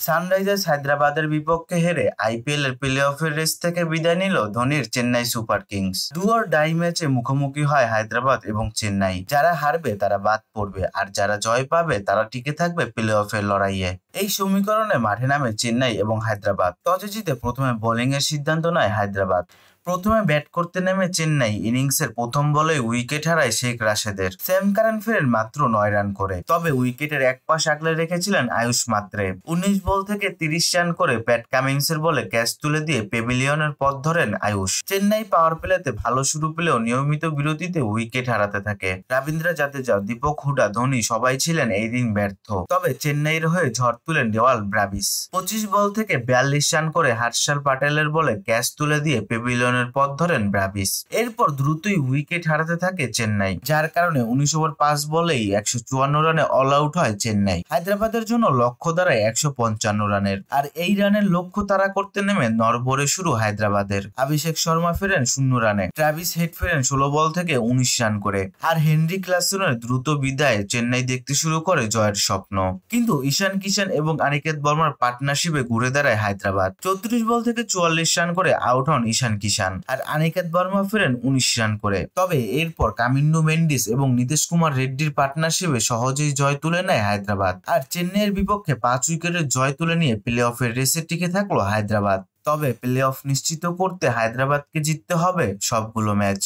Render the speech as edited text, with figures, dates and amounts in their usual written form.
Sunrisers হায়দ্রাবাদের বিপক্ষে হেরে আইপিএল এর প্লে অফের রেস থেকে বিদায় নিল ধোনির Chennai Super Kings. Do or die ম্যাচে মুখোমুখি হয় হায়দ্রাবাদ এবং চেন্নাই। যারা হারবে তারা বাদ পড়বে, আর যারা জয় পাবে তারা টিকে থাকবে প্লে অফের লড়াইয়ে। এই সমীকরণে মাঠে নামে চেন্নাই এবং হায়দ্রাবাদ। টসে জিতে প্রথমে বোলিং এর সিদ্ধান্ত নেয় হায়দ্রাবাদ। প্রথমে ব্যাট করতে নেমে চেন্নাই ইনিংসের প্রথম বলে উইকেট হারায় শেখ রাশেদের। স্যাম কারান ফেরেন মাত্র 9 রান করে, তবে উইকেটের এক পাশ আগলে রেখেছিলেন আয়ুষ মাত্রে। 19 বল থেকে 30 রান করে প্যাট কামিন্সের বলে ক্যাচ তুলে দিয়ে পেভিলিয়নের পথ ধরেন আয়ুষ। চেন্নাই পাওয়ার প্লেতে ভালো শুরু পেলেও নিয়মিত বিরতিতে উইকেট হারাতে থাকে। রবীন্দ্র জাদেজা, দীপক হুডা, ধোনি সবাই ছিলেন এই দিন ব্যর্থ। তবে চেন্নাইয়ের হয়ে ঝড় তুলেন ডেওয়াল ব্রাভিস। 25 বল থেকে 42 রান করে হর্ষল প্যাটেলের বলে ক্যাচ তুলে দিয়ে পেভিলিয়ন পথ ধরেন ব্রাভিস। এরপর দ্রুতই উইকেট হারাতে থাকে চেন্নাই, যার কারণে 19 ওভার 5 বলেই 154 রানে অল আউট হয় চেন্নাই। হায়দ্রাবাদের জন্য লক্ষ্য দাঁড়ায় 155 রানের, আর এই রানের লক্ষ্য তারা করতে নেমে নড়বড়ে শুরু হায়দ্রাবাদের। অভিষেক শর্মা ফেরেন 0 রানে, ট্রাভিস হেড ফেরেন 16 বল থেকে 19 রান করে, আর হেনরি ক্লাসনের দ্রুত বিদায়ে চেন্নাই দেখতে শুরু করে জয়ের স্বপ্ন। কিন্তু ঈশান কিষান এবং অনিকেত বর্মার পার্টনারশিপে ঘুরে দাঁড়ায় হায়দ্রাবাদ। 34 বল থেকে 44 রান করে আউট হন ঈশান কিষান, আর অনিকেত বর্মা ফেরেন 19 রান করে। তবে এরপর কামিন্নু মেন্ডিস এবং নীতিশ কুমার রেড্ডির পার্টনারশিপে সহজেই জয় তুলে নেয় হায়দ্রাবাদ, আর চেন্নাইয়ের বিপক্ষে 5 উইকেটের জয় তুলে নিয়ে প্লে অফের রেসে টিকে থাকলো হায়দ্রাবাদ। তবে প্লে অফ নিশ্চিত করতে হায়দ্রাবাদকে জিততে হবে সবগুলো ম্যাচ।